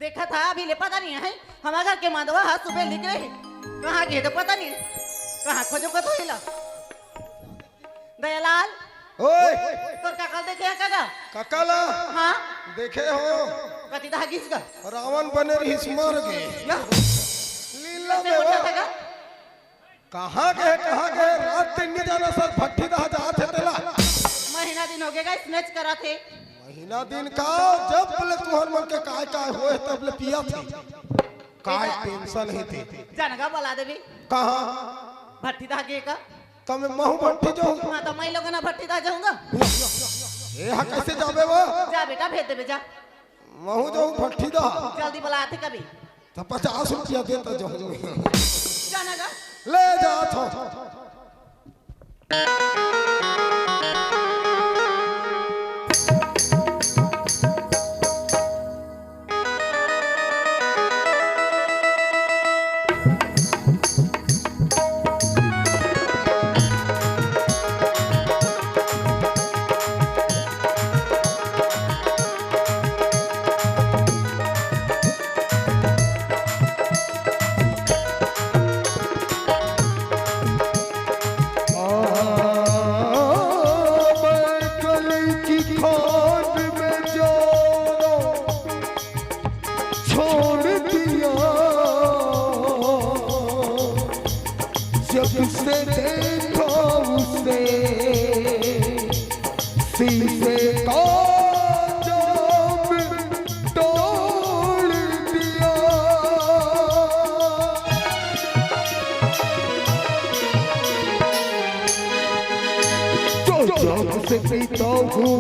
देखा था अभी ले पता नहीं है हमारे घर के माधवा हाथ सुबह लिख रहे कहाँ गए तो पता नहीं कहाँ खोजो को तो हिला दयालाल ओए तोर काकल देखे काका काकाला हाँ देखे हो कति दा घिस का रावण बने हिस मर गए या लीला से में उठा वो था कहाँ गए रात दिन नहीं जाना सर भट्टी दा जाते तेला महीना दिन हो गया स्नेच करा थे महीना दिन का जब बोले तुहर मन के काय होए तब ले पिया थे काय टेंशन है थे जानगा बोला देवी कहाँ भट्टी दा गे का तो मैं महू भट्टी जो हाँ तो मैं लोग ना भट्टी दा जाऊंगा ये हा कैसे जाबे वो जा बेटा भेज दे बेजा महू जो भट्टी दा जल्दी बुला थे कभी तो 50 रुपया देता जो जानगा ले जा थो जिससे देखो उसे शीशे का जाम तोड़ दिया जो जाम से पीता हूँ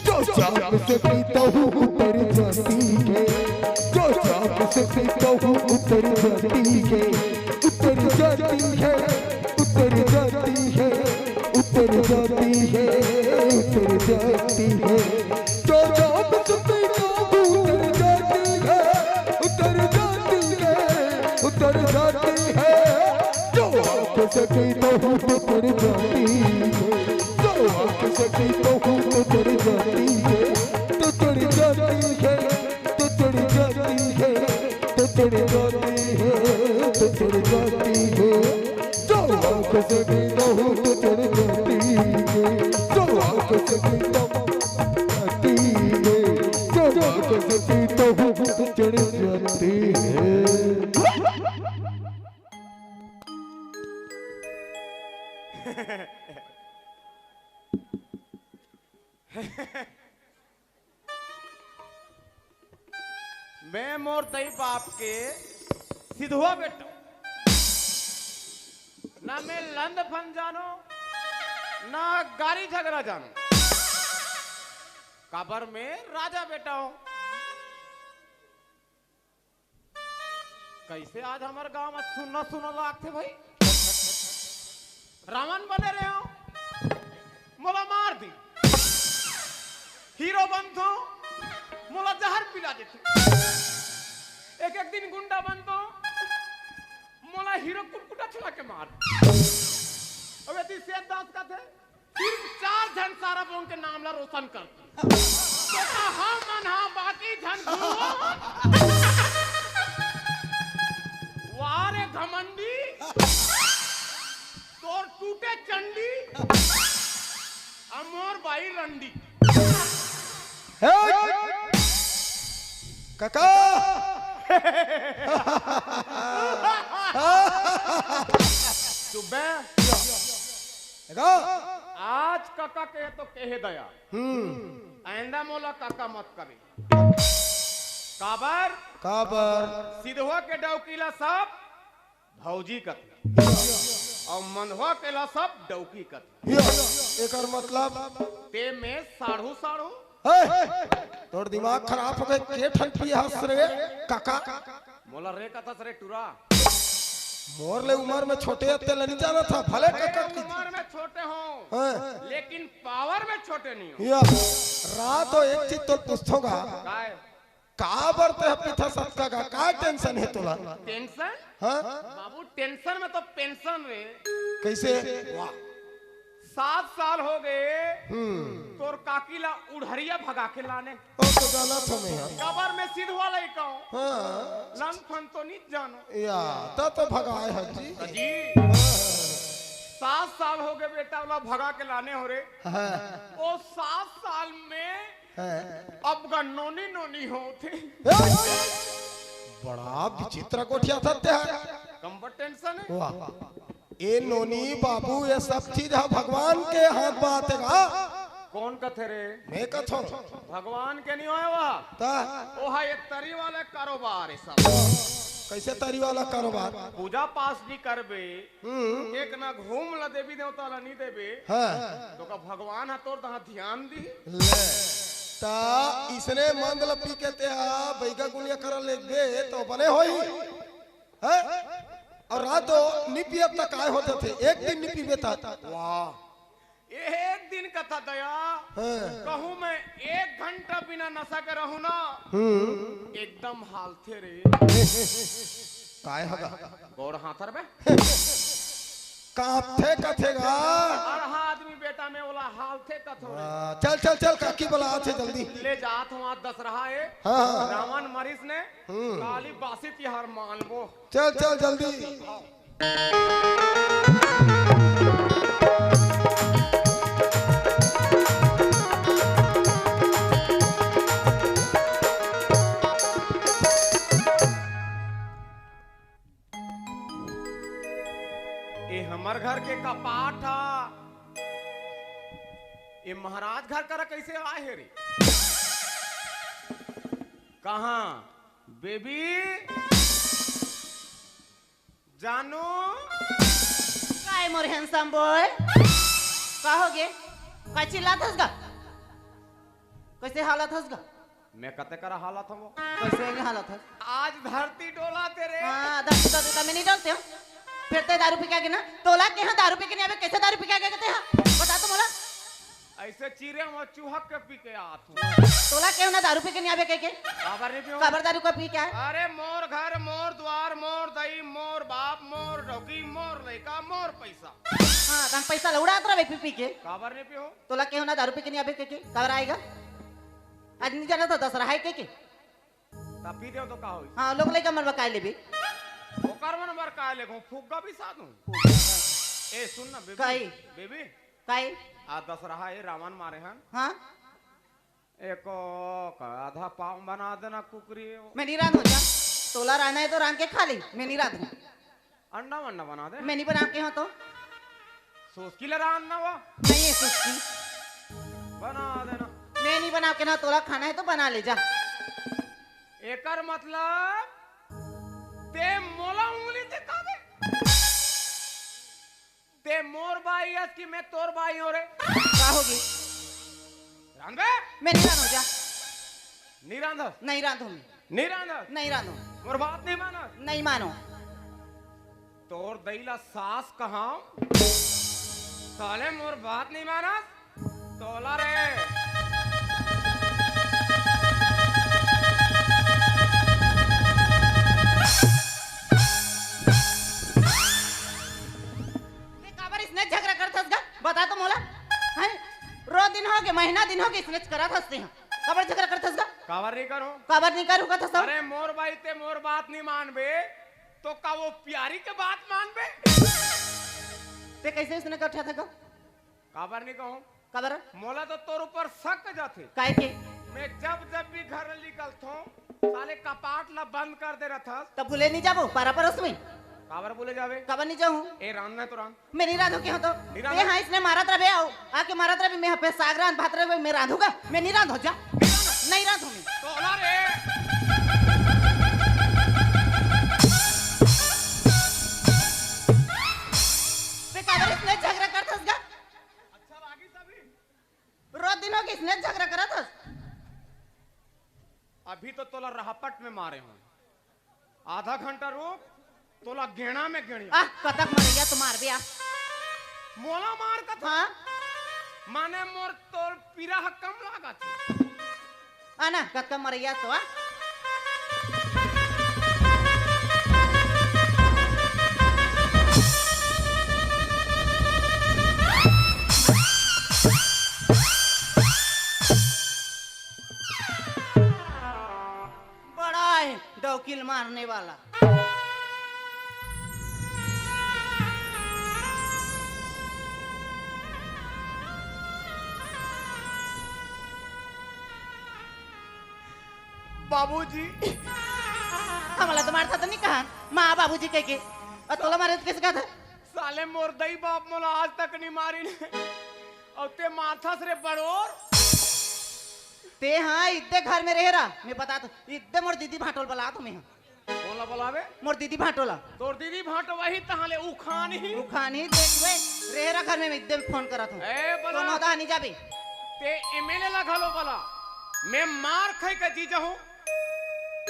जो जाम से पीता हूँ उतर जाती है जो जाम से पीता हूँ उतर जाती है उतर जाती है उतर जाती है उतर जाती है उतर जाती है जो जाम से पीता हूँ उतर जाती है उतर जाती है उतर जाती है जो आँख से पीता हूँ उतर जाती है जो आँख से पीता हूँ उतर जाती है उतर जाती है उतर जाती है उतर जाती है उतर जाती है जो आँख से पीता हूँ उतर जाती है जो आँख से पीता हूँ जाती है जो आँख से पीता हूँ उतर जाती है मैं मोर दई बाप के सिधुआ बेटा ना मैं लंद फन जानो ना गाड़ी झगड़ा जानो काबर में राजा बेटा हूं कैसे आज हमारे गांव में सुनना सुना लागते भाई रावण बने रहे हो मोला मार दी हीरो बन तो मोला जहर पिला देते एक एक दिन गुंडा बन तो मोला हीरो कुटकुटा छुड़ा के मार अब यदि सेठ दास का थे सिर्फ 4 जन सारा बोन के नाम ला रोशन कर तो हम मन हाँ बाकी जन वारे घमंडी तोर टूटे चंडी अमोर बाई रंडी काका सुबह आज काका कहे तो कहे दया आइंदा मोला काका मत कभी काबर काबर सिधवा के डौकीला सब भौजी कत और मनवा केला सब डौकी कत एकर मतलब ते में साढ़ू साढ़ू तोर दिमाग खराब हो गए के ठंडी हंस रे काका मोला रे कथा रे टुरा मोर ले उम्र में छोटे अत्ते नहीं जाना था भले काका की उम्र में छोटे हो लेकिन पावर में छोटे नहीं हो या रात तो एक चीज तो पूछूंगा काय का बरते है पिथा सत्ता का टेंशन है तोला टेंशन हां बाबू टेंशन में तो पेंशन रे कैसे वाह 7 साल हो गए तोर काकीला उड़हरिया भगा के लाने ओ तो गलत हमें यार। कबर में सिद्ध वाला ही कहूं हाँ लन फन तो नहीं जानो या तो भगाए है जी। जी 7 साल हो गए बेटा वाला भगा के लाने हो रे हाँ वो 7 साल में अब का नोनी नोनी होते बड़ा विचित्र कोठिया था त्यार। कम टेंशन है वाह ए नोनी बाबू ये सब चीज है भगवान के हाथ बात है का। कौन कथे रे मैं कथो भगवान के नहीं होए वह ता वो है ये तरी वाले कारोबार है सब कैसे तरी वाला कारोबार। पूजा पास नहीं करबे एक ना घूम ला देवी देवता ला नहीं देबे हाँ तो का भगवान है तोर तहाँ ध्यान दी ले ता इसने मंद लपी के ते बैगा गुलिया कर ले दे तो बने होई है और रात निपियत तक आए होते थे एक दिन निपी बेता वाह एक दिन का था दया कहूँ मैं 1 घंटा बिना नशा के रहूं ना एकदम हाल थे रे काय हगा गौर हाथर में काथे कथेगा। अरहा आदमी बेटा में बोला हाल थे कथो चल चल चल काकी बोला आथे जल्दी ले जात वहाँ 10 रहा है हाँ रावण मरीज ने काली बासी तिहार मान वो चल चल जल्दी। ये हमर घर के कपाट था ये महाराज घर कर कैसे आए है रे कहा बेबी जानू काय मोर हैंडसम बॉय का हो गे काय चिल्लात हस गा कैसे हालत हस गा मैं कते कर हालत हूँ कैसे ये हालत हस आज धरती डोला तेरे हां दस तो मैं नहीं डरते हो फिर ते दारू पी के आगे ना तोला के हां दारू पी के नहीं आवे कैसे दारू पी के आगे कहते हैं बता तो मोला ऐसे चीरे और चूहक के पी के आत हूँ तोला के ना दारू पी के नहीं आवे के खबर नहीं पियो खबर दारू का पी क्या है अरे मोर घर मोर द्वार मोर दई मोर बाप मोर डोगी मोर लड़का मोर पैसा हां तन पैसा लौड़ात रहे पी पी के खबर नहीं पियो तोला के ना दारू पी के नहीं आवे के खबर आएगा आज नहीं जाना तो 10 रहा है के ता पी दे तो का होई हां लोग लेके मरवा काय लेबे ओकर मन बर का लेगो फुग्गा भी साधू ए सुन ना बेबी काई? बेबी काय आ 10 रहा है रावण मारे हैं हां एक आधा पाव बना देना कुकरी मैं नहीं रांध हो जा तोला राना है तो रांध के खा ले मैं नहीं रांध अंडा वंडा बना दे मैं नहीं बना के हो तो सोचकी ले रहा अन्ना वो नहीं है सुस्ती बना देना मैं नहीं बना के ना तोला खाना है तो बना ले जा एकर मतलब ते मोला उंगली दिखावे ते मोर बाई है कि मैं तोर बाई हो रे का होगी रांधे मैं नहीं रांध हो जा नहीं रांधा नहीं रांधो मैं नहीं रांधा नहीं रांधो मोर बात नहीं माना नहीं मानो तोर दैला सास कहा साले मोर बात नहीं माना तोला रे ये काबर इसने झगड़ा करथस गा बता तो मोला हैं रो दिन हो गए महीना दिन हो गए इसने करा हंसते हैं काबर झगड़ा करथस गा कावर नहीं करो काबर नहीं करू का सब अरे मोर बाई ते मोर बात नहीं मानबे तो का वो प्यारी के बात मानबे ते कैसे इसने कठा था गा काबर नहीं कहूं काबर मोला तो तोर ऊपर शक जाते काय के मैं जब जब भी घर निकलता हूँ साले कपाट ला बंद कर दे रहा था तब भूले नहीं जाबो पारा परस में काबर बोले जावे काबर नहीं जाऊं ए रान ना तो रान मैं नहीं रांधू के हो तो नहीं रांधो? ये हाँ इसने मारत रहे आओ आके मारत रहे मैं पे साग रांध भात रहे मैं रांधूगा मैं नहीं रांध हो जा नहीं रांध मैं तोला रे पे काबर इसने झगड़ा करथस गा अच्छा लागी तभी रोज दिन हो गए इसने झगड़ा करथस अभी तो तोला रहपट में मारे हूँ आधा घंटा रुक तोला गेणा में गेणी आह कतक मरैया तुम्हार बिया मोला मार का था हाँ माने मोर तोर पीरा कम लागा थी आना कतक मरैया तो आ वकील मारने वाला। बाबूजी हमला तो मारता तो नहीं कहा माँ बाबूजी कह के, और तोला मारे तो कैसे कहा था? साले मोर दई बाप मोला आज तक नहीं मारी ने और ते माथास रे बड़ोर ते हाँ इतने घर में रह रहा मैं बता तो इतने मोर दीदी भाटोल बला तुम्हें बोला बोलावे मोर दीदी भाटोला तोर दीदी भाट वही तहाले उखान ही उखानी देखवे रह रहा घर में मैं इतने फोन करा था ए तो बला नौदा नहीं जाबे ते एमएलए लगालो बला मैं मार खाई का जीजा हूं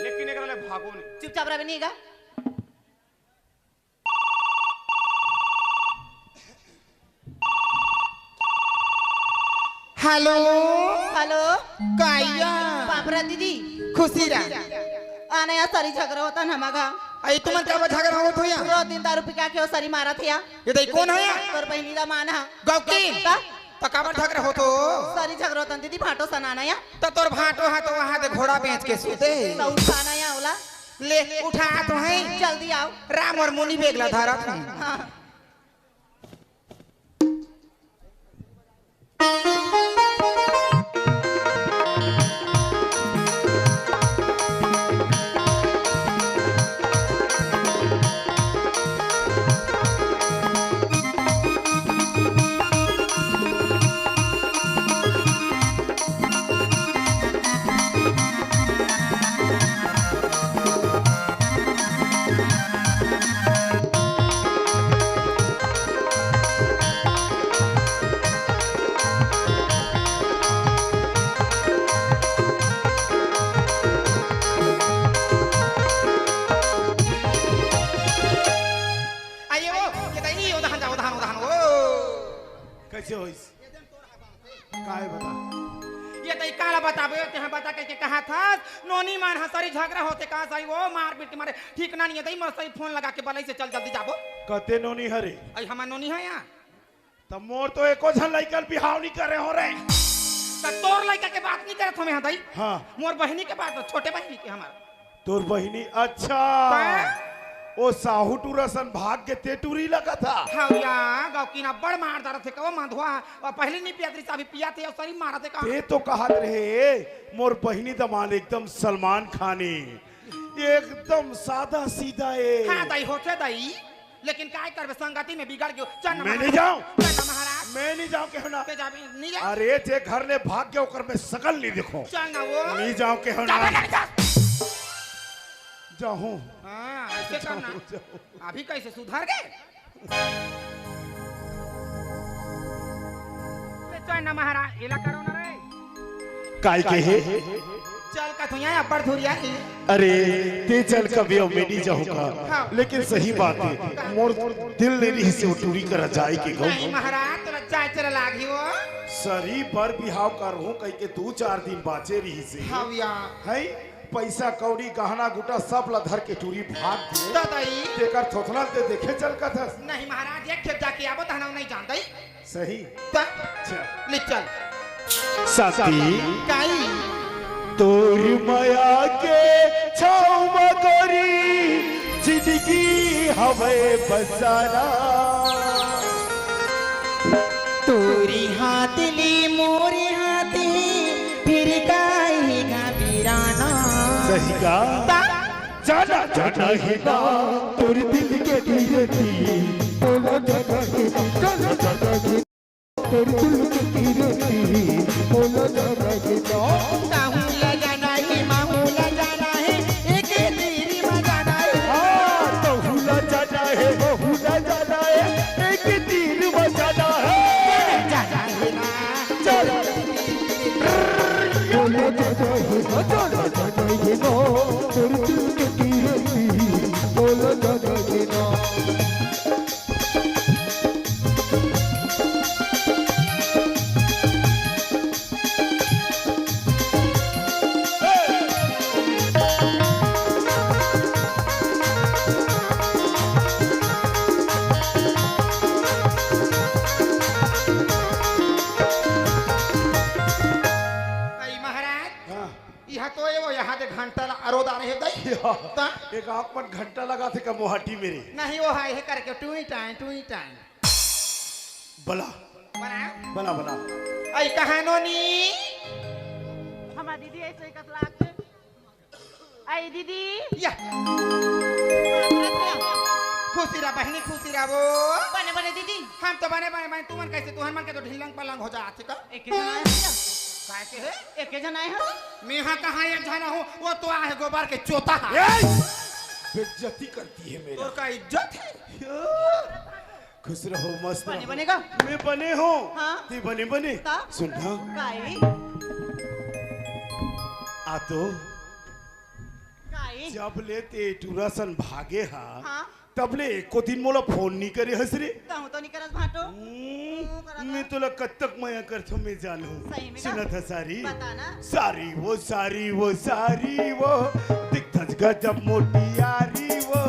लेकिन एकरा ले भागो नहीं चुपचाप रह नहीं गा। हेलो हेलो काया पापरा दीदी खुशी रा आने यार सारी झगड़ा होता ना मगा आई तुमन का झगड़ा होत हो या 2-3 दारू पी के वो सारी मारा थे ये दई कौन है या तोर बहनी दा माना गौकी तो काबर झगड़ा होत हो सारी झगड़ा होता दीदी भाटो सनाना या तो तोर भाटो हा तो वहां दे घोड़ा बेच के सुते तो उठाना या ओला ले उठा तो है जल्दी आओ राम और मुनि बेगला धारत है हाँ कैसे होइस काहे बता ये तो काला बताबे ते हम बता के कहा था नोनी मान हसरी झगड़ा होते कहा सही वो मार पीट मारे ठीक ना नहीं है मर सही फोन लगा के बलाई से चल जल्दी जाबो कते नोनी हरे आई हमार नोनी है या तब मोर तो एको झन लइकन बिहाव नहीं करे हो रे तो तोर लड़का के बात नहीं करत हमें हदई हां मोर बहनी के बात छोटे बहनी के हमार तोर बहिनी अच्छा ओ साहू टूरसन भाग के तेटूरी लगा था हाँ या गौकी ना बड़ मार दार थे कहो माधवा और पहले नहीं पिया सा अभी पिया थे और सरी मारा थे कहा ते तो कहत रहे मोर बहिनी दमाल एकदम सलमान खानी एकदम सादा सीधा है हाँ दई होते दई लेकिन काय करबे संगति में बिगड़ गयो चल मैं नहीं जाऊं चल महाराज मैं नहीं जाऊं के ना पे जाबे नहीं जा अरे जे घर ने भाग गया ओकर में सकल नहीं देखो चल ना वो नहीं जाऊं के ना जाबे नहीं जा जाऊं हां ऐसे करना अभी कैसे सुधर गए चल ना महाराज इला करो ना रे काय के है चल का तू यहाँ पर धुरिया की अरे ते चल कभी मैं नहीं जाऊंगा हाँ। लेकिन सही बात है मोर दिल ने रही से उटूरी कर जाए के नहीं गऊ महाराज तेरा चाय चला लागी हो सरी पर बिहाव कर हूं कह के 2-4 दिन बाचे रही से हाँ या है पैसा कौड़ी गहना गुटा सब ला धर के टूरी भाग दे दादाई तेकर थोथला ते देखे चल का था नहीं महाराज एक खेत जाके आबो तहना नहीं जानता सही चल ले चल साथी काई तोर माया के छाव मगरी जिंदगी हवे बसाना तोरी हाथ ली मोरे हाथ फिर काहे घबराना सही का जाना जाना है ना तोर दिल के धीरती बोला जाना है जाना जाना है तोर दिल के धीरती बोला जाना है काहू ला जाना है माहू ला जाना है एक तेरी मजाना है हाँ तो हुला जाना है वो हुला जाना है एक तीर बजाना है जाना है ना चलो बोला जाना है जाना जाना है तोर दिल के धीरती बोला जाना है यहाँ तो ये वो यहाँ दे घंटा अरोद आ रहे दई ता एक आंख पर घंटा लगा थे का मोहटी मेरे नहीं वो है करके टू टाइम बला बना बना बना आई कहानोनी हमार दीदी ऐसे कस लागते आई दीदी या खुशी रहा बहनी खुशी रहा वो बने बने दीदी हम तो बने बने बने तू मन कैसे तू मन के तो ढिलंग पलंग हो जाते का एक जन आए हैं कैसे है एक जन आए हैं मैं यहाँ कहाँ एक जना हूँ वो तो आ है गोबर के चोता है बेइज्जती करती है मेरी और का इज्जत है खुश रहो मस्त बने रहो। बनेगा मैं बने हो हाँ। ती बने बने ता? सुनना काई आ तो काई जब ले ते टूरासन भागे हा हाँ तब ले एको दिन मोला फोन नहीं करे हसरे कहूँ तो नहीं करत भाटो मैं तुला कब तक मया करतो मैं जानू सही में का? सुना था सारी बताना सारी वो दिग्गज गजब मोटी यारी वो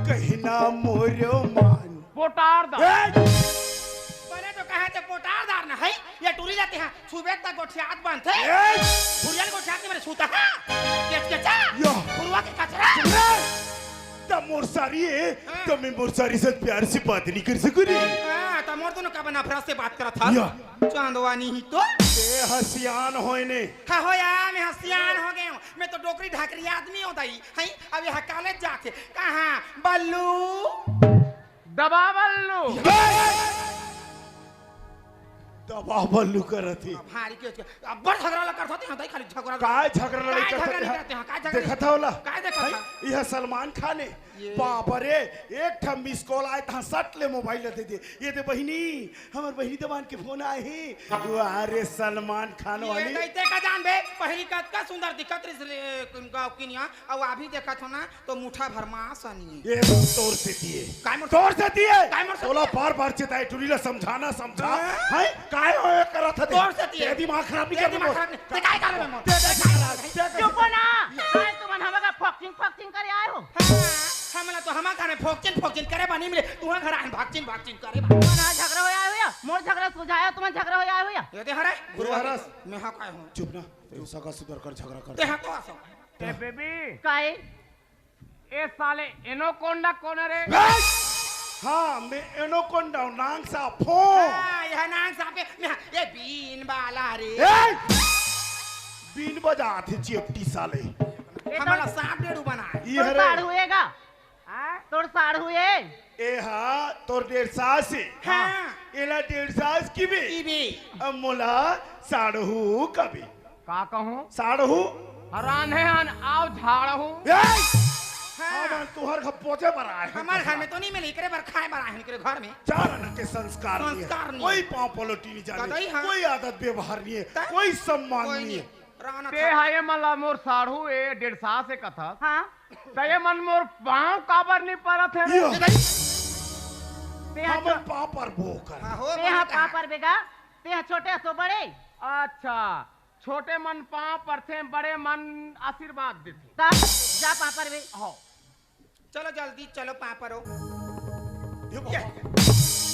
कहना मोरो मान पोटार दा बने तो कहा थे पोटारदार ना है ये टूरी जाते हैं सुबह तक गोठियात बनते बुढ़िया गोठियात के मेरे सूता है के चा या। बुढ़वा के कचरा तब मोर सारी है तब मैं मोर सारी से प्यार से बात नहीं कर सकूंगी हां तो मोर दोनों का बना फ्रांस से बात करा था या। चांदवानी ही तो ए हसियान होने हाँ हो यार मैं हसियान हो गया हूँ मैं तो डोकरी ढाकरी आदमी होता ही है अब यहाँ कॉलेज जाके कहाँ बल्लू दबा बल्लू दबा बल्लू करत है भारी के अब बड़ झगड़ा लगा करते हैं खाली झगड़ा काय झगड़ा लड़ाई काय झगड़ा करते नहीं करते हैं, काय झगड़ा देखा था वाला काय देखा था? यह सलमान खान है बाप रे एक ठम मिस कॉल आए था सट ले मोबाइल लेते थे ये दे बहिनी हमार बहिनी दबान के फोन आए हैं अरे सलमान खान ये वाली दैते का जान बे पहली का सुंदर दिखत रे गांव किनिया अब अभी देखा था ना तो मुठा भर मांस आनी ये तोड़ से दिए काय मोर तोड़ से दिए काय मोर से तोला दिए? बार चेताए टुरीला समझाना समझा हाँ? है काय होए करा था तोड़ से दिए। तेरे दिमाग खराब नहीं ये कर दिमाग खराब नहीं ते काय कर में चुप ना काय तुमन हमका फॉक्सिंग करे आए हो हमला तो हमा खाने फोकचिन करे बनी मिले तू घर आन भागचिन करे ना झगड़ा हो आए हो या मोर झगड़ा सुझाया तुमन झगड़ा हो आए हो या ये दे हरे गुरुहरस। मैं हा काय हूं चुप ना तेरे सगा सुधर कर झगड़ा कर ते हा तो आसो ए बेबी काई ए साले एनोकोंडा कौन है रे हाँ मैं एनोकोंडा नांग सा फो हां यह नांग सापे मैं ये बीन बाला रे बीन बजा थे चिपटी साले हमारा सांप डेडू बना है ये तोड़ हरे साड़ हुएगा तोड़ साड़ हुए ए हाँ तोर 1.5 सास है हां एला 1.5 सास की भी ईबी अब मोला साढ़ू कभी का कहूं साढ़ू हरान है हन आओ झाड़ हूं हाँ man, तुहर घर पहुंचे पर आए हैं। हमारे घर में तो नहीं मिले इकरे बार खाए बार आए इकरे घर में चारण के संस्कार संस्कार नहीं नहीं है। कोई पांव पलटी नहीं कतई जाने हाँ। कोई आदत व्यवहार नहीं है ता? कोई सम्मान कोई नहीं नहीं है राना ते हाये मला मोर साढ़ू ए 1.5 साल से कथा हाँ तये मन मोर पांव काबर नहीं परत है रे? यो, ते हा हमन पांव पर भो कर हो ते हा पापर बेगा ते हा छोटे सो बड़े अच्छा छोटे मन पांव पर थे बड़े मन आशीर्वाद देते ता जा पापर बे हो चलो जल्दी चलो पापरो ये बाबा।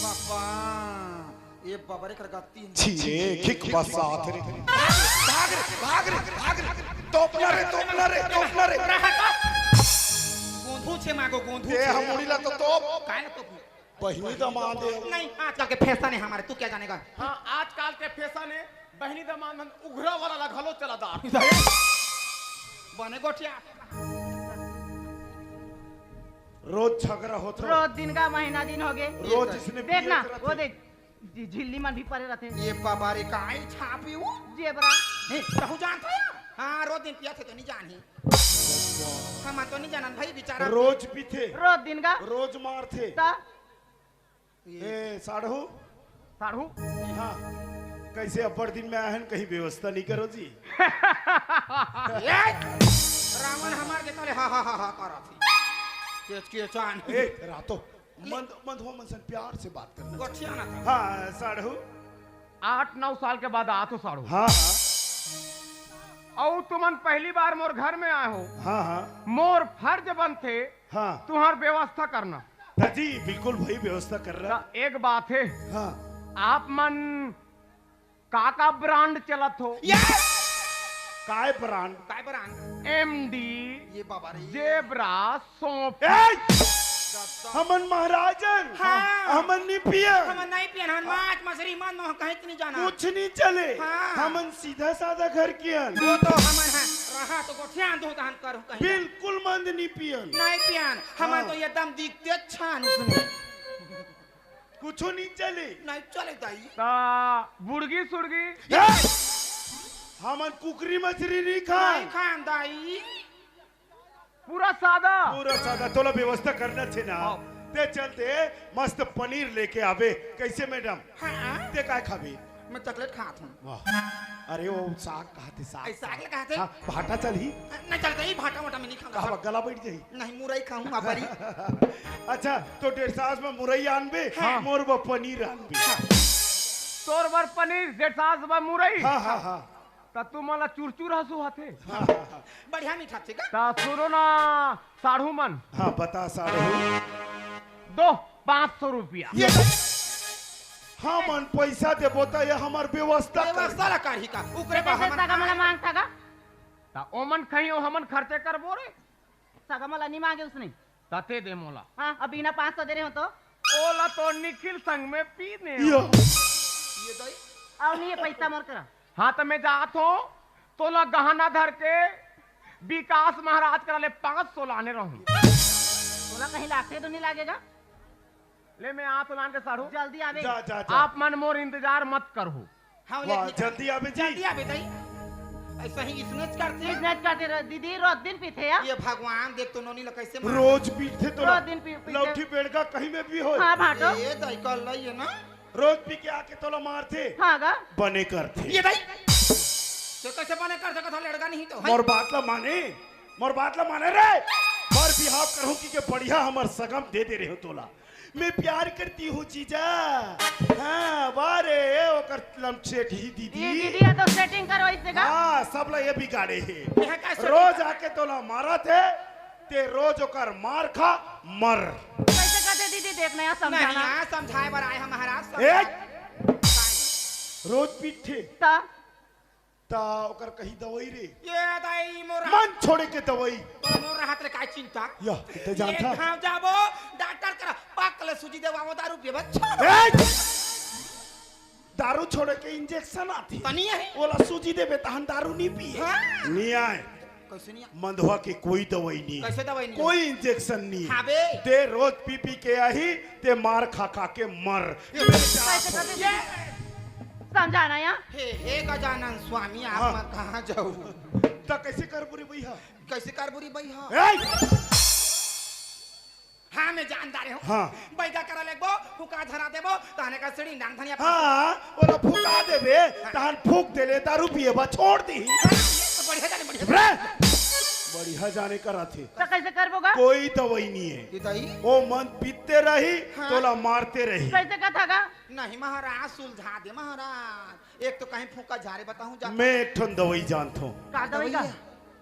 बाबा ये बाबरे कर गत्ती छिए किक बसात रे भाग रे तोपना रे गोंधू छे मागो गोंधू ते हमुड़ीला तो तोप काय ना तो पहिनी दमादे नहीं आजकल के फैशन है हमारे तू क्या जानेगा हाँ आजकल के फैशन है बहनी दमान उघरा वाला लगलो चला दा बने गोठिया रोज झगड़ा होता रोज दिन का महीना दिन हो गए रोज इसने देखना पिए वो देख झिल्ली मन भी पड़े रहते ये बाबारे काय छापी वो जेबरा रहू जानता है हाँ रोज दिन पिया थे तो नहीं जानी हम तो नहीं जानन भाई बेचारा रोज भी थे रोज दिन का रोज मार थे ता ए साढ़ू साढ़ू हाँ कैसे अपर दिन में आए हैं कहीं व्यवस्था नहीं करो जी रावण हमार के तले हा हा हा हा करा थी के चान ए रातो मंद हो मनसन प्यार से बात करना गोठिया ना था हाँ साढ़ू 8-9 साल के बाद आ तो साढ़ू हाँ और तुमन पहली बार मोर घर में आए हो हाँ हाँ मोर फर्ज बनते हाँ तुम्हार व्यवस्था करना जी बिल्कुल भाई व्यवस्था कर रहा ता एक बात है हाँ आप मन का ब्रांड चलत हो काय ब्रांड काय बरं एमडी ये बाबा रे जेब्रा सौंफ हमन महाराजन हाँ। हमन नहीं पिया हम नहीं पियन हम माछ मछली मन मोह कहीं नहीं जाना कुछ नहीं चले हाँ। हमन सीधा साधा घर कियन वो तो हमन है रहा तो गोठियां दो तहन करू कहीं बिल्कुल मंद नहीं पियन नहीं पियन हमन तो एकदम दिखते छान उसमें कुछ नहीं चले नहीं चले दाई ता बुड़गी सुड़गी हमन कुकरी मछली नहीं नहीं खाए खान दाई पूरा सादा पूरा सादा तोला व्यवस्था करना छे ना ते चलते मस्त पनीर लेके आवे कैसे मैडम हाँ ते काय खाबे मैं चॉकलेट खाता हूँ वाह अरे वो साग कहते साग ऐसा आगे कहते हाँ, भाटा चल ही नहीं चलता ही भाटा वाटा में नहीं कहा खाऊंगा गला बैठ जाई नहीं मुरई खाऊंगा बड़ी अच्छा तो 1.5 में मुरई आनबे मोर वो पनीर आनबे तोर बर पनीर 1.5 बा मुरई हाँ हाँ हाँ ता तू मला चुरचुर हसू हाथे बढ़िया मीठा ठीक है ता सुनो ना साढ़ू मन हाँ बता साढ़ू दो 500 रुपया हाँ मन पैसा दे बोता ये हमार व्यवस्था कर व्यवस्था ला करही का उकरे पर हमन सगा मला मांगता का ता ओमन कहीं हमन खर्चे कर बोरे सगा मला नहीं मांगे उसने ताते दे मोला हाँ अब बिना 500 दे रहे हो तो ओला तो निखिल संग में पीने यो ये दाई और नहीं है पैसा मोर करा हाँ तो मैं जात हो तो ला गहना धर के विकास महाराज करा ले 500 लाने रहूं बोला कहीं लाखे तो नहीं लगेगा ले मैं आ तो लान के साढ़ू जल्दी आवे जा जा जा आप मन मोर इंतजार मत करो हाँ वाह जल्दी आवे जी जल्दी आवे दाई ऐसा ही स्नेच करते हैं बिजनेस करते रहो दीदी रोज दिन पीते यार ये भगवान देख तो नोनी ला कैसे मार रोज पीते तो रोज दिन पीते लौठी बेड़का कहीं में भी हो हाँ भाटो ये दाई कल लाई है ना रोज पी के आके तोला मारते हाँ गा बने करते ये दाई तो कैसे बने कर सकता लड़का नहीं तो मोर बात ला माने रे मोर बिहाव करहूं कि बढ़िया हमर सगम दे दे रहे हो तोला मैं प्यार करती हूँ जीजा हाँ बारे ओकर लमसेट ही ये दीदी दीदी है तो सेटिंग करो इससे का हाँ सब ला ये बिगाड़े यह है कैसे रोज आके तोला मारा थे ते रोज ओकर मार खा मर कैसे करते दीदी देखना यार नहीं समझाना यहाँ समझाए बर आए हम महाराज ए समझाए। रोज पीठे ता ता ओकर कहीं दवाई रे ये दाई मोर मन छोड़े के दवाई मोर हाथ रे काय चिंता या ते जानता हाँ जाबो डॉक्टर करा पाकले सूजी देवावो दारू पिए बच्चा ए! दारू छोड़े के इंजेक्शन आती तनी है ओला सूजी देबे तहन दारू नहीं पिए हाँ? नहीं आए कैसे नहीं मंधवा के कोई दवाई नहीं कैसे दवाई नहीं कोई इंजेक्शन नहीं हाँ बे ते रोज पी पी के आई ते मार खा खा के मर कैसे करते दीदी समझाना यार हे गजानन स्वामी आप हाँ। मैं कहाँ जाऊँ ता कैसे कर बुरी भैया कैसे कर बुरी भाई हाँ ए! हाँ मैं जानदार हूँ हाँ। बैगा करा लेबो फुका धरा देबो ताने का सीढ़ी डांग धनिया हाँ ओला फुका देबे तहन फूक देले दारू पिए बा छोड़ दी बढ़िया जाने बढ़िया रे! बढ़िया जाने करा थे तो कैसे करबोगा कोई दवाई नहीं है ये दाई वो मन पीते रही हाँ। तोला मारते रही कैसे कथा का नहीं महाराज सुलझा दे महाराज एक तो कहीं फूका झारे बताऊं जा मैं एक ठन दवाई जानता हूँ का दवाई का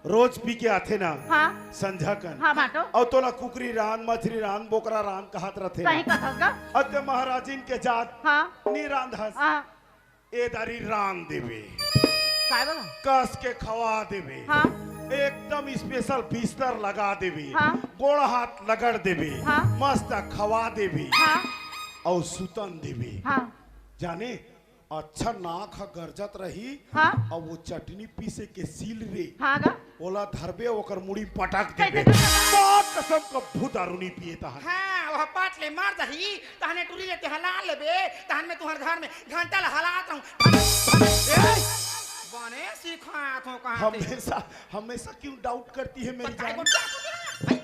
रोज पी के आते ना हाँ संझा कन हाँ बाटो और तोला कुकरी रान मछली रान बोकरा रान कहत रहते कहीं कथा का अते महाराजिन के जात हाँ नी रांधस हाँ ए दारी रान देवे काय बगा कस के खवा देवे हाँ एकदम स्पेशल बिस्तर लगा देवे हाँ। गोड़ हाथ लगड़ देवे हाँ। मस्त खवा देवे हाँ और सुतन देवे हाँ जाने अच्छा नाक ह गरजत रही हाँ और वो चटनी पीसे के सील रे हाँ गा ओला धरबे ओकर मुड़ी पटक कैसे देबे करना? मां कसम कभू दारू नहीं पिए तहन हाँ वह पाट ले मार दही तहने टूरी लेते हला लेबे तहन में तुम्हारे घर में घंटा हलाता हूँ बने सिखात हूँ कहाँ से हमेशा हमेशा क्यों डाउट करती है मेरी काय जान गोटा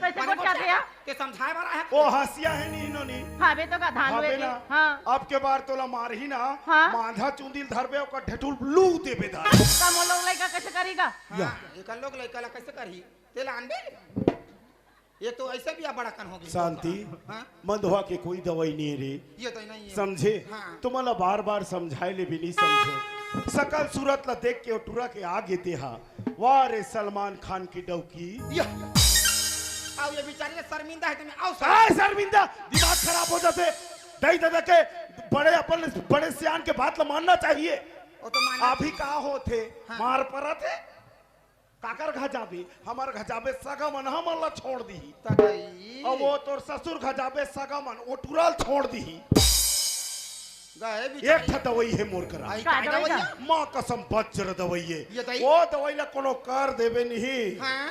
कैसे गोटा दिया के समझाए बारा है ओ हंसिया है नहीं इन्होंने हाँ बे तो का धान हाँ हुए बेला हाँ अब के बार तोला मार ही ना हाँ। मांधा चुंदिल धरबे ओकर ढेठुल लू देबे दा कम लोग लड़का कैसे करेगा या। एक लोग लड़का कैसे करही तेल आनबे ये तो ऐसे भी बड़ा कन होगी शांति हाँ मंदवा के कोई दवाई नहीं है रे ये तो नहीं है समझे हाँ। तुम्हाला बार बार समझाए ले भी नहीं समझो सकल सूरत ला देख के टूरा के आगे तेहा वाह रे सलमान खान की डौकी आओ ये बेचारी शर्मिंदा है तुम्हें आओ आ, शर्मिंदा दिमाग खराब हो जाते दही दादा के बड़े अपन बड़े सियान के बात ला मानना चाहिए वो तो माना अभी कहा हो थे हाँ। मार पड़ा थे काकर घर जाबे हमार घर जाबे सगा मन हमन ला छोड़ दी तगई अब वो तोर ससुर घर जाबे सगा मन ओ टुरल छोड़ दी गए भी एक था दवाई है मोर करा आई का का दवाई दवाई का? मां कसम बच्चर दवाई ये है दवाई? वो दवाई ला कोनो कर देबे नहीं हां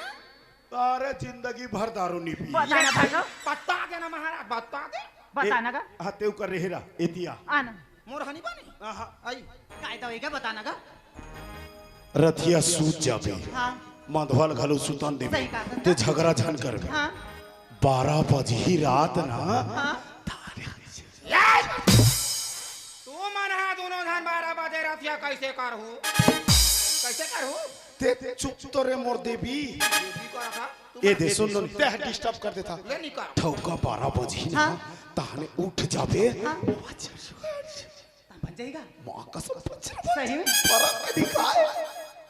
तारे जिंदगी भर दारू नहीं पी बताना भागा बता देना महाराज बता दे बताना का हां तेव कर रेहरा एतिया आना मोर हनी बनी आहा आई काय दवाई का बताना का रथिया सूत जाबे हाँ माधवाल घालू सुतन देबे सही कहा ते झगड़ा झन करबे हाँ 12 बजे ही रात ना हाँ तू मन हा दोनों धान 12 बजे रतिया कैसे करहू ते चुप तो रे मोर देवी बेबी को रखा तू ए दे सुन लो ते डिस्टर्ब कर देता ले नहीं कर ठौका 12 बजे ही ना हाँ। ताने उठ जाबे बन जाएगा मां कसम बच्चर सही में पर दिखाए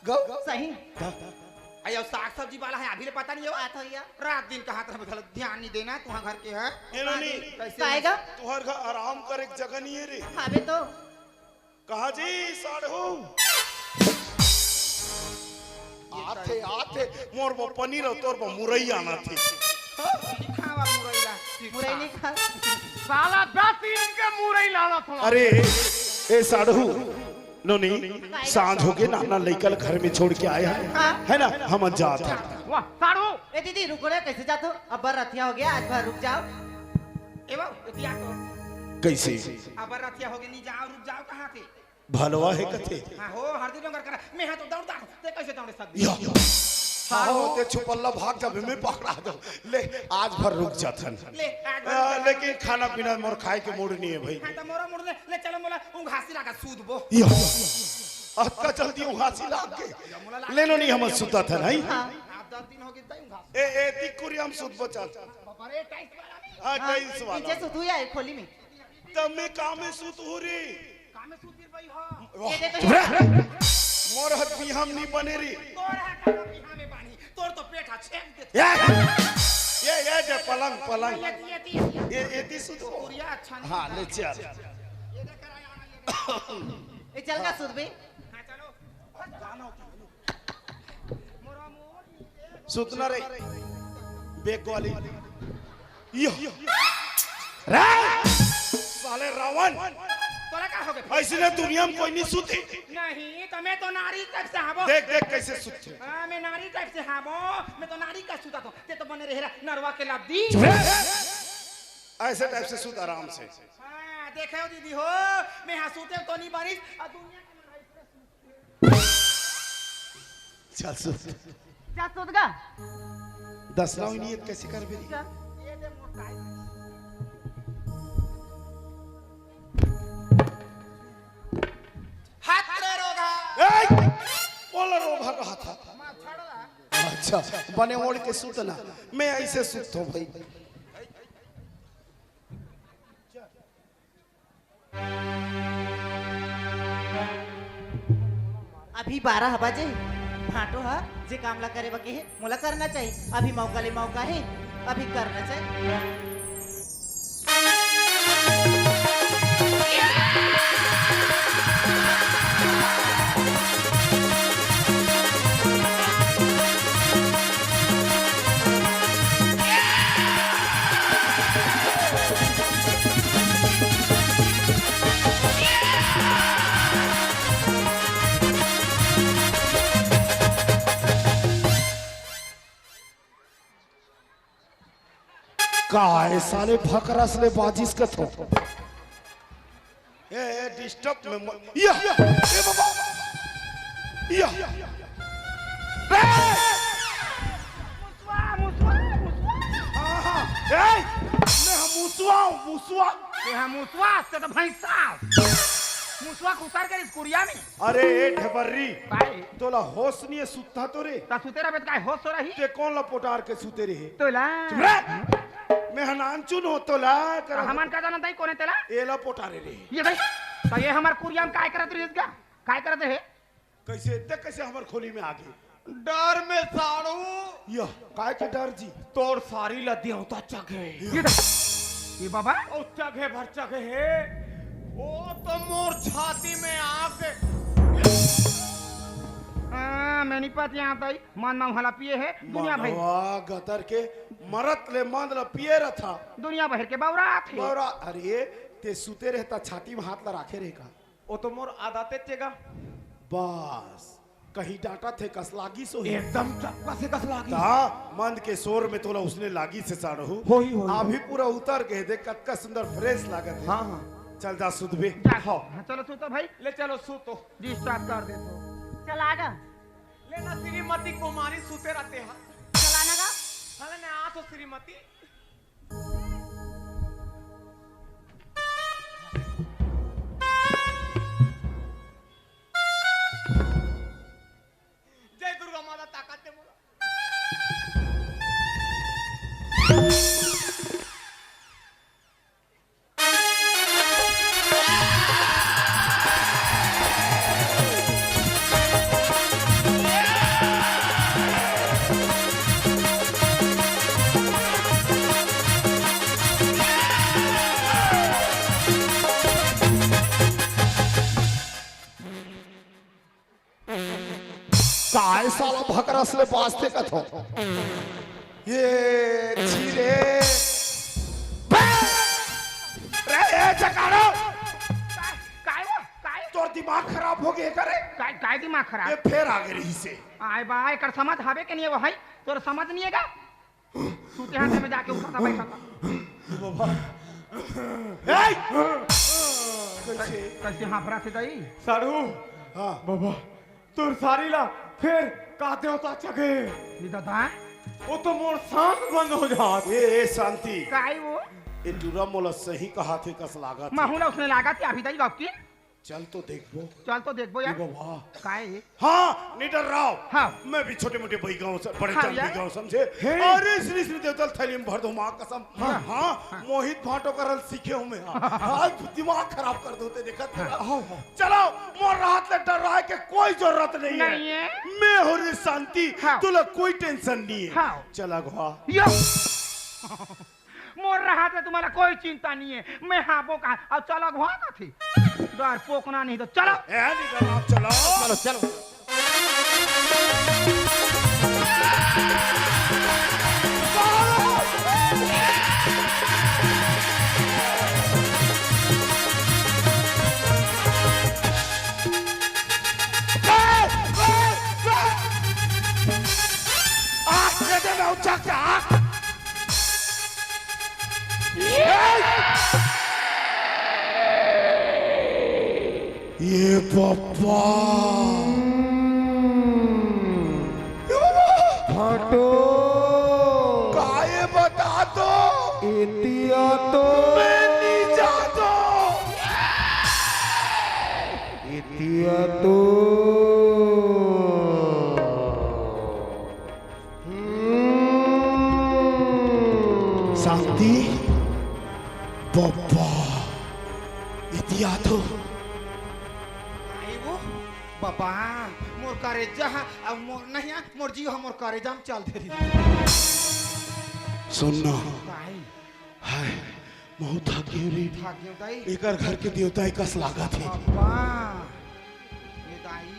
गो सही अयो साग सब्जी वाला है अभी ले पता नहीं है बात हो गया रात दिन कहा तरफ गलत ध्यान नहीं देना तुम्हारा घर के है एनोनी काएगा तुहर घर आराम कर एक जगह नहीं है रे हाँ बे तो कहा जी साढ़ो आते मोर वो पनीर और तोर वो मुरई आना थी खावा मुरैला मुरई नहीं खा साला 10 दिन के मुरई लाना था अरे ए साढ़ू नोनी सांझ हो गए नाना लइकल घर में छोड़ के आया है ना हम जात हैं वाह साड़ू ए दीदी रुको रे कैसे जाते हो अब बर रतिया हो गया आज भर रुक जाओ एवं इतिया तो कैसे अब रतिया हो गई नहीं जाओ रुक जाओ कहां थे भलवा है कथे हां हो हरदी डोंगर कर मैं हां तो दौड़ता ते कैसे दौड़ सकती या हां ते छुपल्ला भाग जाबे में पकड़ा दो ले आज भर रुक जाथन ले आज लेकिन खाना पीना मोर खाए के मूड नहीं है भाई हां तो मोरा मुड़ ले चलो मोला उ घासी लगा सूद बो या अक्का जल्दी उ घासी लाग के ले लो नहीं हम सुता था नहीं आप 10 दिन हो गए तई उ घास ए तिकुरी हम सुत बचा अरे टाइट वाला नहीं हां टाइल्स नीचे वाला सुतू या खोली में तब मैं काम में सुत हो रे काम में सूद गिर भाई हां ये देखो मोर हद भी हम नहीं बने रे तोर है काम पिहा में पानी तोर तो पेट है छेक दे ये जे पलंग ये ये ती सुत हो पूरिया अच्छा नहीं हां ले चल ये देख कर आया ये ए चल का सुत बे हां चलो गाना मोरा मोर सुतना रे बेक वाली यो रे साले रावण तोला का हो गए ऐसे दुनिया में कोई नहीं सुते नहीं तो मैं तो नारी टाइप से हाबो देख देख कैसे सुते हां मैं नारी टाइप से हाबो मैं तो नारी का सूता तो ते तो बने रहेला नरवा के लादी ऐसे टाइप से सुत आराम से हां देखे हो दीदी हो मैं हंसूते तो नहीं बारिश और दुनिया के चल सुत जा सुत गा 10 लाख नियत कैसे कर बे ये दे मोटा है हाथ रे रोगा ए बोला रो भागा था मां छड़ रहा अच्छा बने ओढ़ के सुतना मैं ऐसे सुत हूं भाई अभी 12 बजे भाटो हा जे कामला करे बके है मोला करना चाहिए अभी मौका ले मौका है अभी करना चाहिए काय साले भकरस ले बाजिस का थो ए डिस्टर्ब में या ए बाबा या ए मैं हम मुसवा ये हम मुसवा से तो भैंसा मुसवा को उतार कर इस कुरिया में अरे ए ढबर्री भाई तोला होश नहीं है सुता तो रे ता सुतेरा बेत काय होश हो रही ते कौन लपोटार के सुते रहे तोला मैं हनांचुन हो तोला कर हमन का जानत नहीं कोने तेला ए लपोटारे रे ये भाई तो ये हमार कुरिया में काय करत रही इसका काय करत है कैसे ते कैसे हमर खोली में आगे डर में साड़ू या काय के डर जी तोर सारी लद्दी होता चगे ये बाबा ओ चगे भर चगे है ओ तो मोर छाती में आके मैं नहीं पता यहाँ तई मन में हला पिए है दुनिया भर मनवा गतर के मरत ले मंद ल पिए रथा दुनिया भर के बावरा थे बौरा अरे ते सुते रहता छाती में हाथ ला राखे रहेगा वो तो मोर आदाते चेगा बस कहीं डांटा थे कस लागी सो ही एकदम चक्का से कस लागी ता मंद के शोर में तोला उसने लागी से साड़ू होई अभी पूरा उतर गए देख कतका सुंदर फ्रेश लागत है हाँ हाँ चल जा सुधबे हाँ, चलो तू तो भाई ले चलो सू तो डिस्टर्ब कर दे तो चल आगा लेना श्रीमती कुमारी सूते रहते हैं चलाना का हले ने आ तो श्रीमती जय दुर्गा माता ताकत दे मोला काय साला भकरस ले बाजते का थो ये छीरे रे ए चकारो काय तोर दिमाग खराब हो गए करे काय दिमाग ये खराब फिर आ गई से आय बा एकर समझ हवे के नहीं वो है तोर समझ नहीं हैगा सूते हाथ में जाके उठा था बैठा था कैसे हाफरा थे दई सारू हाँ बाबा तुर सारी ला फिर काते होता चगे ये दादा वो तो मोर सांस बंद हो जात ए शांति काय वो ये टूरा मोला सही कहा थे कस लागत माहूला उसने लागा थी अभी दई बाप की चल तो देखो चल तो देखबो यार बाबा काय हाँ निडर राव हाँ। मैं भी छोटे मोटे बही गाँव बड़े हाँ, चल यार। बही गाँव समझे अरे श्री श्री देवतल थैली में भर दो माँ कसम हाँ मोहित भाटो करल सीखे हूँ मैं आज दिमाग खराब कर दोते देखा तेरा चलो मोर राहत ले डर रहा है कि कोई जरूरत नहीं नहीं है है। मैं हो रे शांति हाँ। तुला कोई टेंशन नहीं है हाँ। चला घुआ यो मोर रहा था तुम्हारा कोई चिंता नहीं है मैं हाँ बोका अब चलो घुआ का थी डर पोकना नहीं तो चलो ए निडर राव चलो चलो चलो आँख दे दे मैं उठा के आँख ये पापा फाटो काहे बता दो इतिया तो मैं नहीं जा दो इतिया तो शांति पापा इतिया तो आई वो बाबा मोर करे जहाँ अब मोर नहीं मोर जीव मोर करे जम चल दे सुनना भाई हाय बहुत थकी रे भाग गयो दाई एकर घर के देवता ही कस लागत है बाबा ये दाई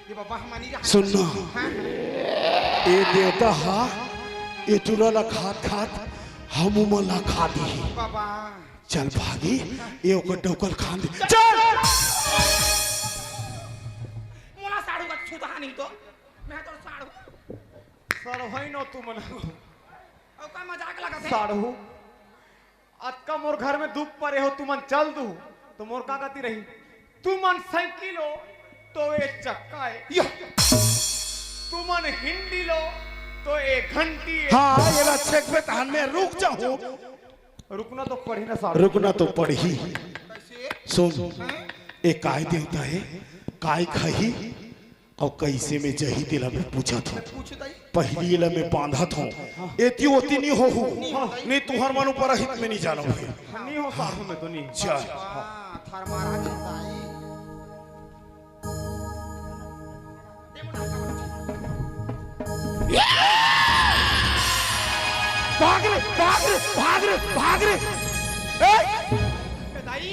ये बाबा हमारी सुनना हाँ ये देवता हा ये तुरला खात खात हम मला खा दी बाबा चल भागी ये ओकर डोकल खान दे चल मोला साड़ू का छूता नहीं तो मैं तो साड़ू सर होई न तू मन और का मजाक लगा थे साड़ू अक्का मोर घर में धूप परे हो तू मन चल दू तो मोर का गति रही तू मन साइकिल हो तो एक चक्का है तू मन हिंदी लो तो एक घंटी है हाँ ये ला चेक पे तहन में रुक जाऊं रुकना तो पड़ी ना साड़ू रुकना तो पड़ी सुन एक काय देवता है काय खही और कैसे में जही दिला में पूछा था पूछ दाई पहली ला में बांधा था एती होती नहीं हो नहीं तुहर मन ऊपर हित में नहीं जानो नहीं हो साड़ू में तो नहीं चल थार मारा के दाई भाग रे भाग रे भाग रे भाग रे दाई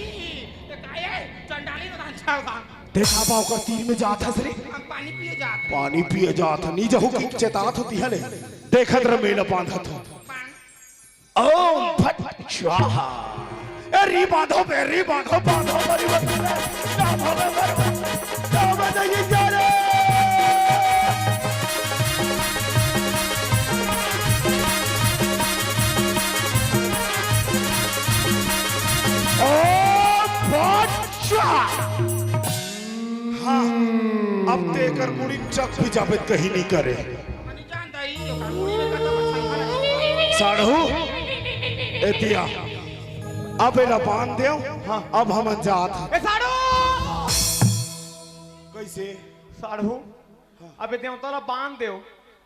ये काय है चंडाली का अच्छा था देखा पाओ कर तीर में जात हस रे हम पानी पिए जात रहे। पानी पिए जात नी जहू की चेतात होती है ले देखत रे मेला बांधत हो पानी ओम फट फट स्वाहा ए री बांधो बांधो बड़ी बड़ी ना भले ना बजाइए जा रे अब तेकर मुड़ी चक भी जाबे कहीं नहीं करे पानी जानता ही ओकर मुड़ी में कता बच्चा साढ़ू एतिया अब एला बांध देव हाँ अब हम जात ए साड़ू कैसे साड़ू अबे देव तोला बांध देव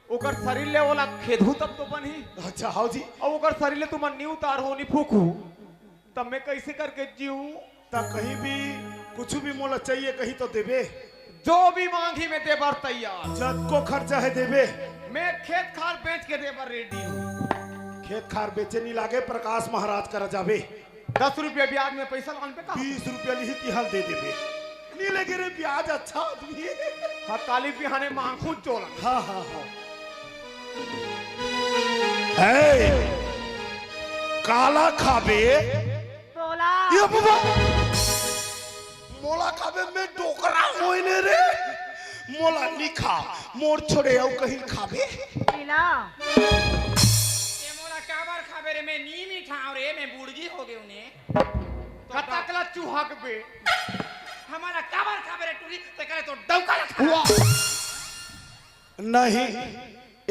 ओकर शरीर ले ओला खेदू तब तो बनी अच्छा हाउ जी और ओकर शरीर ले तुम नी उतार हो नी फूकू तब मैं कैसे करके जीऊं ता कहीं भी कुछ भी मोला चाहिए कहीं तो देबे जो भी मांगी मैं देबर तैयार जद को खर्चा है देबे मैं खेत खार बेच के देबर रेडी हूँ खेत खार बेचे नहीं लागे प्रकाश महाराज कर जाबे 10 रुपये ब्याज में पैसा लान पे का 20 रुपया लिही तिहाल दे देबे नहीं लगे रे ब्याज अच्छा आदमी है हाँ काली बिहाने मांगू चोला हाँ हाँ हाँ ए काला खाबे बोला ये बाबा मोला खाबे में डोकरा होइने रे मोला निखा मोर छोड़े औ कहीं खाबे पीला ये मोला काबर खाबे रे मैं नी मीठा और ये मैं बुड़गी हो गए उन्हें कतकला चूहा के बे हमारा काबर खाबे रे टूरी ते करे तो डौका लखा नहीं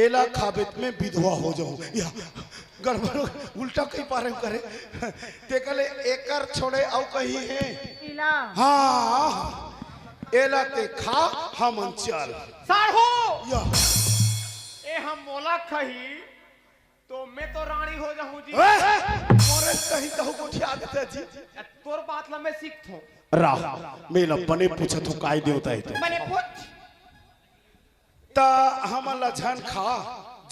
एला खाबेत में विधवा हो जाऊं या गड़बड़ उल्टा कहीं पारे करे ते कले एकर छोड़े औ कहीं है पीला हाँ एला ते खा हम चल साढ़ू या ए हम मोला खही तो मैं तो रानी हो जाऊं जी मोरे कहीं कहू उठा देते जी तोर बात ला मैं सीख थो रा मेला बने पूछत हो काय देवता है मैंने पूछ ता हमला झन खा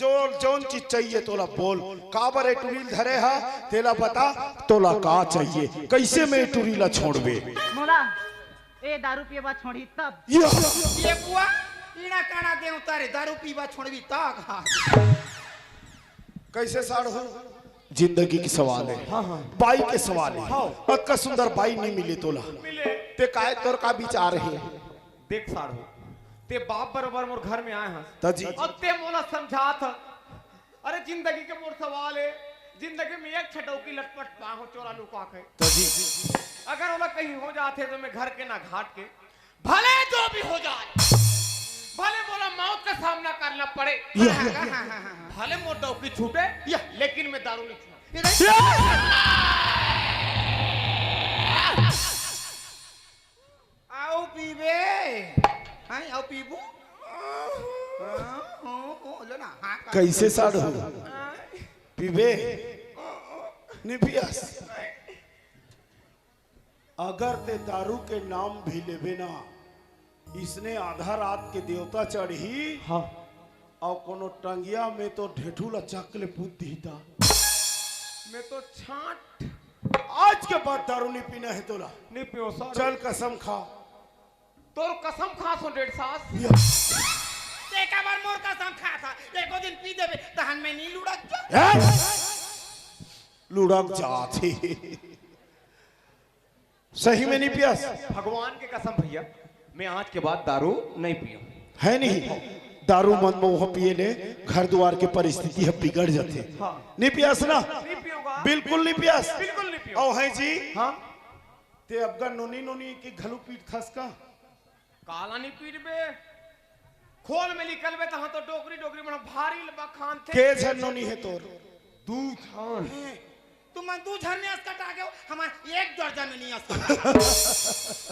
जो जोन चीज चाहिए तोला बोल काबर टुरील धरे हा तेला बता तोला का चाहिए कैसे मैं टुरीला छोड़बे मोला ए दारू पिएबा छोड़ी तब ये बुआ इना काना दे उतारे दारू पीबा छोड़बी ताक हां कैसे साड़ हो जिंदगी की सवाल है बाई के सवाल है अक्का सुंदर बाई नहीं मिले तोला मिले ते काय तोर का विचार है देख साढ़ू ते बाप बराबर मोर घर में आए हैं तजी और ते मोला समझात अरे जिंदगी के मोर सवाल है जिंदगी में एक छटौ की लटपट पाहो चोरा लुका के तजी अगर ओला कहीं हो जाते तो मैं घर के ना घाट के भले जो भी हो जाए भले मोला मौत का सामना करना पड़े भले मोर डौकी छूटे लेकिन मैं दारू नहीं छूटा आओ पीबे हां आओ पीबू ले ना हां कैसे साड़ हो पीबे नहीं पियास अगर ते दारू के नाम भी लेबे ना इसने आधा रात के देवता चढ़ी हाँ और कोनो टंगिया में तो ढेठू लचक ले पूत दीता मैं तो छाट आज के बाद दारू नहीं पीना है तोला नहीं पियो साढ़ू चल कसम खा तोर कसम खास हो डेढ़ सास ते काबर मोर कसम खा था एको दिन पी देबे तहन में नी लुड़क जा लुढ़क जाती सही में नहीं पियास भगवान के कसम भैया मैं आज के बाद दारू नहीं पियो है नहीं दारू मन मोह पिए ले घर द्वार के परिस्थिति है बिगड़ जाते हाँ। नहीं पियास ना नहीं पियोगा बिल्कुल नहीं पियास बिल्कुल नहीं पियो ओ है जी हाँ ते अबगा नोनी नोनी की घलू पीट खस का काला नहीं पीट बे खोल में निकल बे तहां तो डोकरी डोकरी में भारी लबा खान थे के झन नोनी है तोर दूध खान तुम दू झरने अस्कट आ गए हमार एक दर्जन में नहीं अस्कट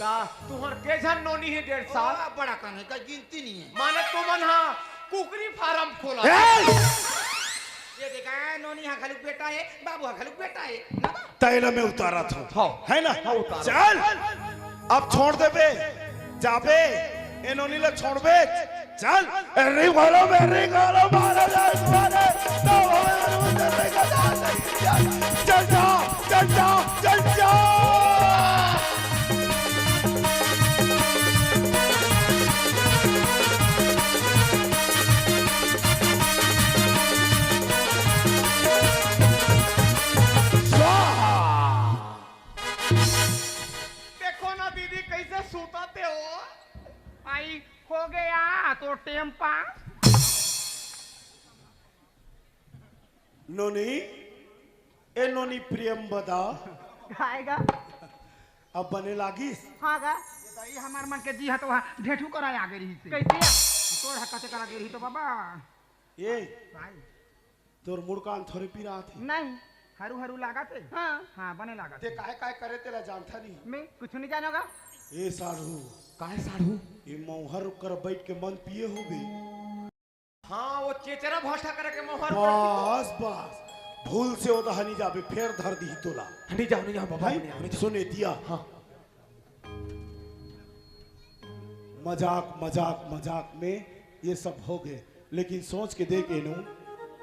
का तुहर के झन नोनी है डेढ़ साल बड़ा कान है का गिनती नहीं है माने तुमन हाँ कुकरी फार्म खोला ये देखा है नोनी हाँ खालुक बेटा है बाबू हाँ खालुक बेटा है ना तैला में उतारा था हाँ। है ना हाँ, उतारा। चल अब छोड़ दे बे जाबे ए नोनी ले छोड़ बे चल रिंग वालो मारा जाए चल जा तो टेम्पा नोनी ए नोनी प्रियम बदा खाएगा अब बने लागिस हाँ गा ये हमार मन के जी है तो वहाँ ढेठू कराए आगे रही से कैसे तोड़ हक्का से करा के रही तो बाबा ये भाई तोर मुड़कान थोड़ी पीरा थी नहीं हरू हरू लागा थे हाँ हाँ बने लागा ते काय काय करे तेरा जानता नहीं मैं कुछ नहीं जानोगा ए साढ़ू काय साढ़ू ये मौहर कर बैठ के मन पिए हो गई हाँ वो चेचरा भाषा करे के मोहर बस बस भूल से ओदा हनी जाबे फेर धर दी तोला नहीं जाओ बाबा भाई सुने दिया हाँ मजाक मजाक मजाक में ये सब हो गए लेकिन सोच के देख एनू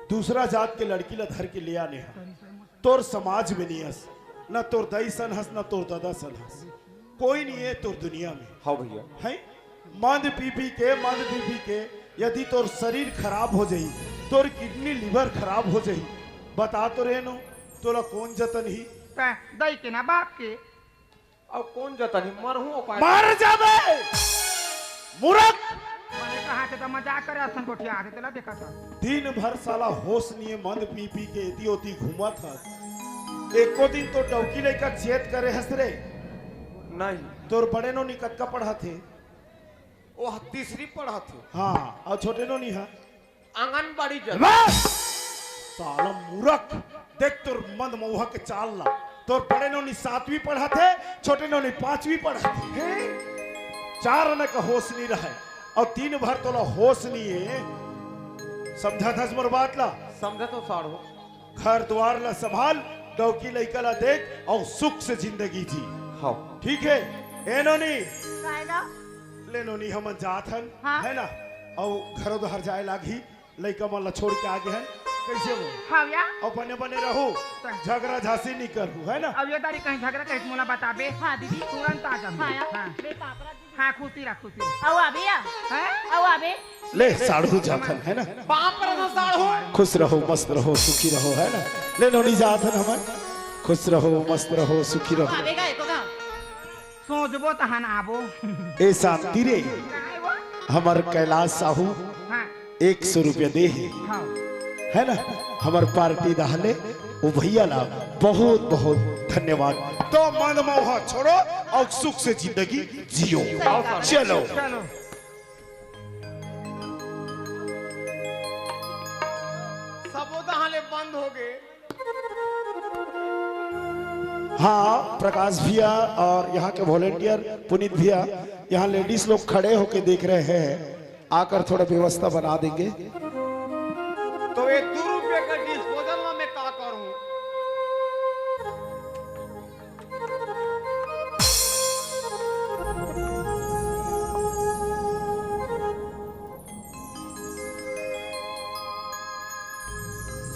दूसरा जात के लड़की ला धर के ले आने हम तोर समाज में नहीं हस न तोर दई सन हस न तोर दादा सन हस कोई नहीं है तोर दुनिया में हाँ भैया है मंद पी के यदि तोर शरीर खराब हो जाई तोर किडनी लिवर खराब हो जाई बता तो रेनो तोला कौन जतन ही दई के ना बाप के अब कौन जाता नहीं मरहूँ मर जाबे मूर्ख मैंने कहा थे तो मजाक करे असन कोठिया आते तेला देखा था दिन भर साला होश नहीं मंद पी के एती ओती घूमत हस एको दिन तो डौकी लेकर चेत करे हस रे नहीं तोर बड़े नो निकट का पढ़ा थे वो तीसरी पढ़ा थे हाँ और छोटे नो नहीं है आंगनबाड़ी बस साला मूर्ख देख तोर मंद मऊहा के चाल ला तोर बड़े नो नी 7वीं पढ़ा थे छोटे नो नी 5वीं पढ़ा थे चार आने का होश नहीं रहा और 3 भर तोला होश नहीं है समझा था मोर बात ला समझा तो साढ़ू घर द्वार ला संभाल डौकी लइका ला देख और सुख से जिंदगी जी हाँ ठीक है ए नोनी खाएगा ले नोनी हम जात हन हाँ। है ना और घरों बाहर जाए लागी लइका मन ला छोड़ के आगे हन कैसे हो हाँ या और बने बने रहो झगड़ा झांसी नहीं करू है ना अब ये तारी कहीं झगड़ा कहीं मोला बताबे हाँ दीदी तुरंत आ जा हाँ या हाँ मैं पापरा दीदी हाँ खुशी रख खुशी आओ अबे या हैं आओ अबे ले साढ़ू जाथन है ना बाप रे साढ़ू खुश रहो मस्त रहो सुखी रहो है ना ले नोनी जाथन हमन खुश रहो मस्त रहो सुखी रहो अबे का एको का सोचबो तहन आबो ए शांति रे काहे वो? हमार कैलाश साहू हाँ 100 रुपया दे हाँ है ना हमार पार्टी दहले वो भैया ला बहुत बहुत धन्यवाद तो मन मोह छोड़ो और सुख से जिंदगी जियो चलो चलो सब दहाले बंद हो गए हाँ प्रकाश भैया और यहाँ के वॉलेंटियर पुनीत भैया यहाँ लेडीज लोग खड़े होके देख रहे हैं आकर थोड़ा व्यवस्था बना देंगे तो ये 2 रुपये का डिस्पोजल में मैं क्या करूं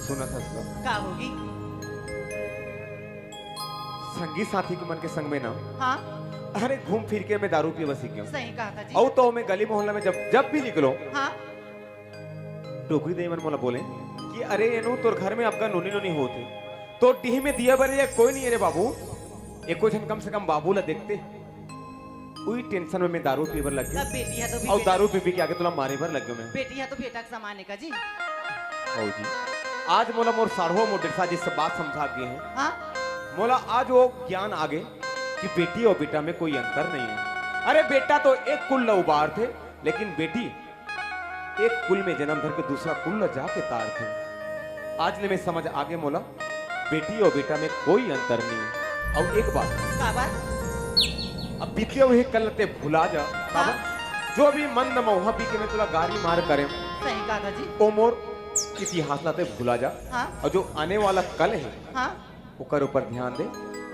सुना था सब का होगी संगी साथी के मन के संग में ना हाँ अरे घूम फिर के मैं दारू पी बसी गया सही कहा था जी और तो मैं गली मोहल्ला में जब भी निकलो हाँ टोकरी दे मन मोला बोले कि अरे एनु तोर घर में आपका नोनी नोनी होते तो डीह में दिया बरे या कोई नहीं है रे बाबू एको जन कम से कम बाबू ला देखते वही टेंशन में मैं दारू पीवर लग गया अब बेटी है तो भी और बेटा- दारू पी के आगे तुला मारे भर लग गयो मैं बेटी है तो बेटा के समान है का जी ओ जी आज मोला मोर साढ़ो मोर डेसा जी सब बात समझा गए हैं हाँ मोला आज वो ज्ञान आगे कि बेटी और बेटा में कोई अंतर नहीं है अरे बेटा तो एक कुल ला उबार थे लेकिन बेटी एक कुल में जन्म धर के दूसरा कुल ला जाके तार थे आज ने मैं समझ आगे मोला बेटी और बेटा में कोई अंतर नहीं है और एक बात का बात अब बीते हुए कल ते भुला जा बाबा जो भी मंद मौहा पी के मैं तुला गाड़ी मार करे सही कहा था जी ओ मोर इतिहास लाते भुला जा हाँ और जो आने वाला कल है हाँ ओकर ऊपर ध्यान दे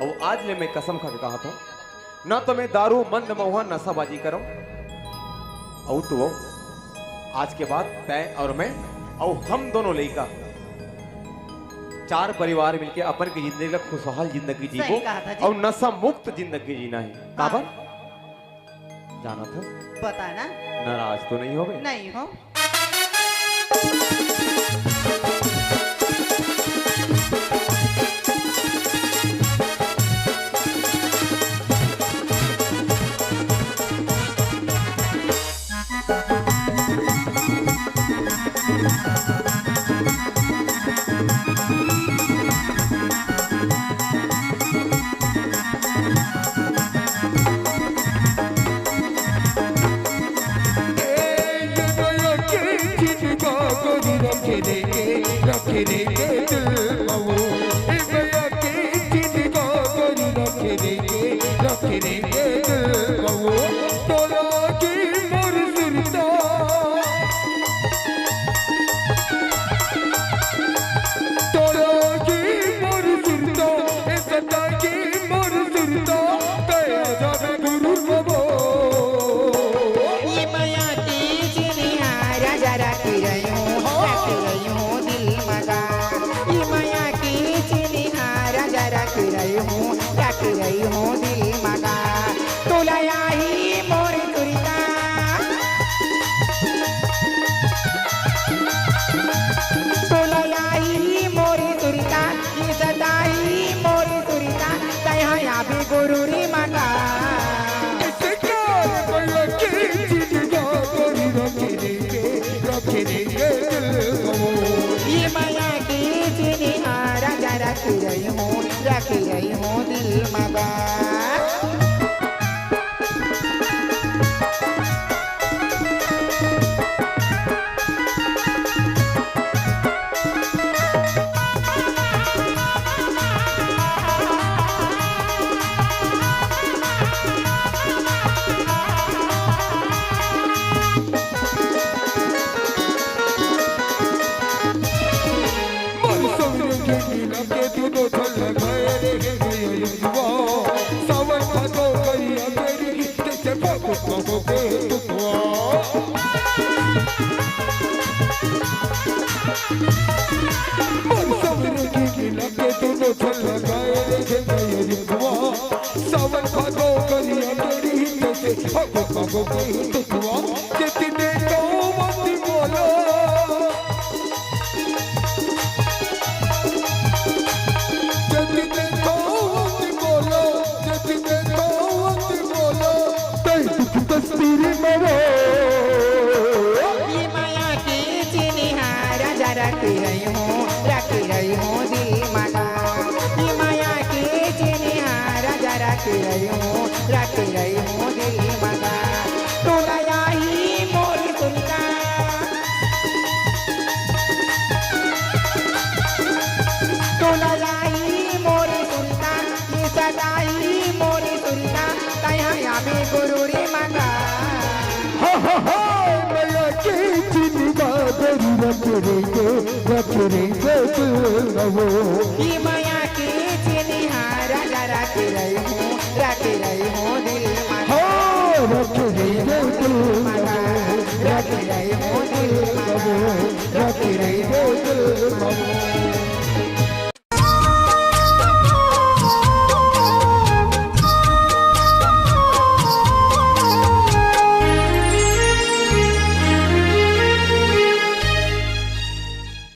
और आज ले मैं कसम खा के कहा था ना तो मैं दारू मंद महुआ नशाबाजी करूं और तो आज के बाद तय और मैं और हम दोनों लड़का 4 परिवार मिलके अपन की जिंदगी का खुशहाल जिंदगी सही जीवो कहा था जी। और नशा मुक्त जिंदगी जीना है हाँ। काबर जाना था बता ना नाराज तो नहीं हो गए नहीं हो रख देंगे दिल वो ए भैया की जिंदगा करी रख देंगे दिल वो तोरा की मोर सुरता तोरा की मोर सुरता ए सदा की मोर सुरता कया जावे गुरु बाबो ये माया की चिड़िया राजा रख रही हूँ दिल मगा ये माया की चिड़िया राजा रख रही हूँ दिल मगा तोला आई मोर तुरिता तोला आई मोर तुरिता ये सदाई मोर तुरिता तया या भी गुरु रे मगा ये माया की चिड़िया राजा रख रही हूँ दिल मगा ये माया की चिड़िया राजा रख रही हूँ दिल मगा ये माया की चिड़िया राजा रख रही हूँ दिल मगा तोला आई मोर सुनता तोला आई मोर सुनता ये सदाई मोर सुनता तया या भी गुरु रे मगा मैया की जिंदगा रख देंगे दिल वो ये माया की चिड़िया राजा रख रही हूँ दिल मगा रख देंगे दिल रख रही हूँ दिल मगा